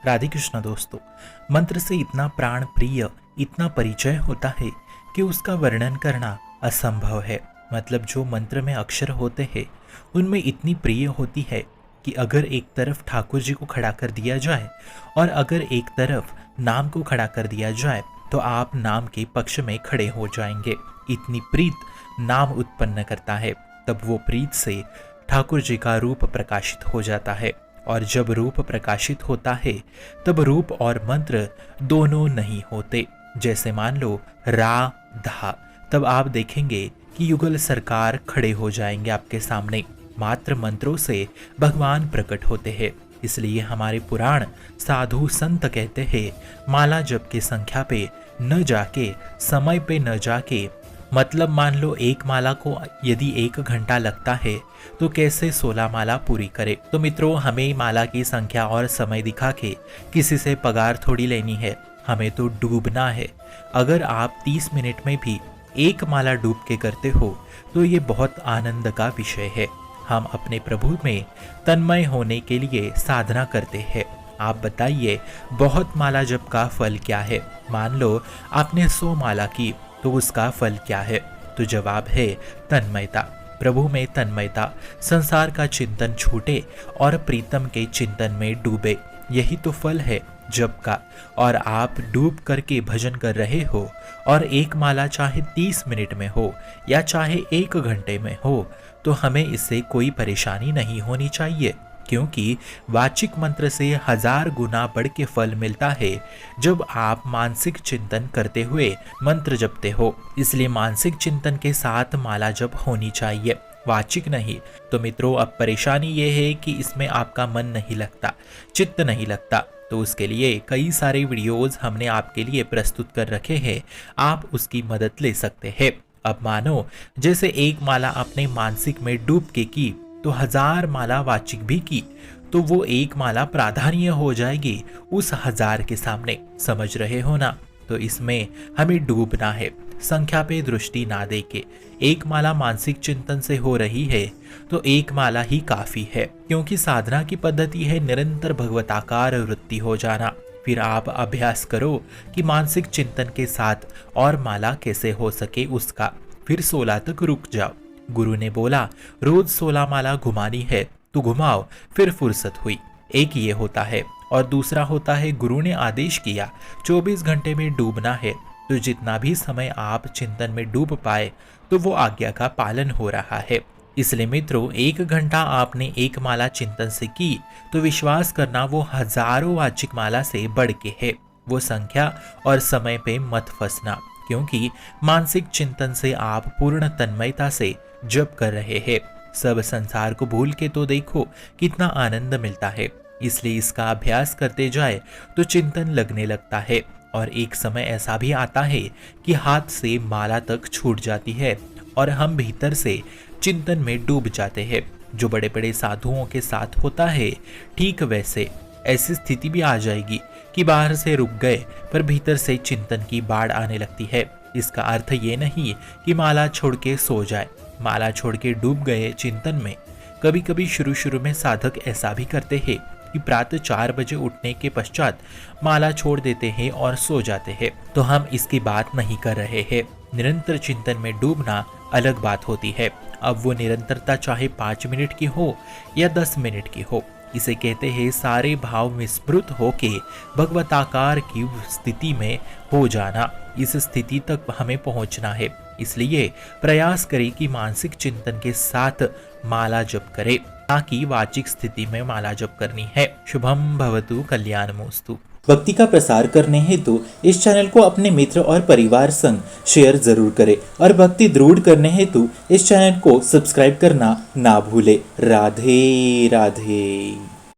राधे कृष्ण दोस्तों। मंत्र से इतना प्राण प्रिय, इतना परिचय होता है कि उसका वर्णन करना असंभव है। मतलब जो मंत्र में अक्षर होते हैं उनमें इतनी प्रिय होती है कि अगर एक तरफ ठाकुर जी को खड़ा कर दिया जाए और अगर एक तरफ नाम को खड़ा कर दिया जाए तो आप नाम के पक्ष में खड़े हो जाएंगे। इतनी प्रीत नाम उत्पन्न करता है, तब वो प्रीत से ठाकुर जी का रूप प्रकाशित हो जाता है। और जब रूप प्रकाशित होता है तब रूप और मंत्र दोनों नहीं होते। जैसे मान लो रा धा, तब आप देखेंगे कि युगल सरकार खड़े हो जाएंगे आपके सामने। मात्र मंत्रों से भगवान प्रकट होते हैं। इसलिए हमारे पुराण साधु संत कहते हैं, माला जप की संख्या पे न जाके, समय पे न जाके, मतलब मान लो एक माला को यदि 1 घंटा लगता है तो कैसे 16 माला पूरी करे। तो मित्रों, हमें माला की संख्या और समय दिखा के किसी से पगार थोड़ी लेनी है, हमें तो डूबना है। अगर आप 30 मिनट में भी 1 माला डूब के करते हो तो ये बहुत आनंद का विषय है। हम अपने प्रभु में तन्मय होने के लिए साधना करते हैं। आप बताइए, बहुत माला जप का फल क्या है? मान लो आपने 100 माला की तो उसका फल क्या है? तो जवाब है तन्मयता। प्रभु में तन्मयता, संसार का चिंतन छूटे और प्रीतम के चिंतन में डूबे, यही तो फल है जप का। और आप डूब करके भजन कर रहे हो और 1 माला चाहे 30 मिनट में हो या चाहे 1 घंटे में हो, तो हमें इससे कोई परेशानी नहीं होनी चाहिए, क्योंकि वाचिक मंत्र से 1000 गुना बढ़ के फल मिलता है जब आप मानसिक चिंतन करते हुए मंत्र जपते हो। इसलिए मानसिक चिंतन के साथ माला जप होनी चाहिए, वाचिक नहीं। तो मित्रों, अब परेशानी ये है कि इसमें आपका मन नहीं लगता, चित्त नहीं लगता। तो उसके लिए कई सारे वीडियोस हमने आपके लिए प्रस्तुत कर रखे हैं, आप उसकी मदद ले सकते हैं। अब मानो जैसे 1 माला आपने मानसिक में डूब के की तो 1000 माला वाचिक भी की, तो वो 1 माला प्राधान्य हो जाएगी उस 1000 के सामने। समझ रहे हो ना? तो इसमें हमें डूबना है, संख्या पे दृष्टि ना दे के। 1 माला मानसिक चिंतन से हो रही है तो 1 माला ही काफी है, क्योंकि साधना की पद्धति है निरंतर भगवताकार वृत्ति हो जाना। फिर आप अभ्यास करो कि मानसिक चिंतन के साथ और माला कैसे हो सके उसका। फिर 16 तक रुक जाओ। गुरु ने बोला रोज 16 माला घुमानी है तो घुमाओ, फिर फुर्सत हुई। एक ये होता है, और दूसरा होता है गुरु ने आदेश किया 24 घंटे में डूबना है, तो जितना भी समय आप चिंतन में डूब पाए तो वो आज्ञा का पालन हो रहा है। इसलिए मित्रों, 1 घंटा आपने 1 माला चिंतन से की तो विश्वास करना वो हजारों वाचिक माला से बढ़ के है। वो संख्या और समय पे मत फंसना, क्योंकि मानसिक चिंतन से आप पूर्ण तन्मयता से जप कर रहे हैं। सब संसार को भूल के तो देखो कितना आनंद मिलता है। इसलिए इसका अभ्यास करते जाए तो चिंतन लगने लगता है, और एक समय ऐसा भी आता है कि हाथ से माला तक छूट जाती है और हम भीतर से चिंतन में डूब जाते हैं। जो बड़े बड़े साधुओं के साथ होता है, ठीक वैसे ऐसी स्थिति भी आ जाएगी कि बाहर से रुक गए पर भीतर से चिंतन की बाढ़ आने लगती है। इसका अर्थ ये नहीं कि माला छोड़ के सो जाए, माला छोड़ के डूब गए चिंतन में। कभी कभी शुरू में साधक ऐसा भी करते हैं कि प्रातः 4 बजे उठने के पश्चात माला छोड़ देते हैं और सो जाते हैं। तो हम इसकी बात नहीं कर रहे हैं। निरंतर चिंतन में डूबना अलग बात होती है। अब वो निरंतरता चाहे 5 मिनट की हो या 10 मिनट की हो, इसे कहते हैं सारे भाव विस्मृत होके भगवताकार की स्थिति में हो जाना। इस स्थिति तक हमें पहुंचना है। इसलिए प्रयास करें कि मानसिक चिंतन के साथ माला जप करें, ताकि वाचिक स्थिति में माला जप करनी है। शुभम भवतु कल्याणमोस्तु। भक्ति का प्रसार करने हेतु इस चैनल को अपने मित्र और परिवार संग शेयर जरूर करें, और भक्ति दृढ़ करने हेतु इस चैनल को सब्सक्राइब करना ना भूले। राधे राधे।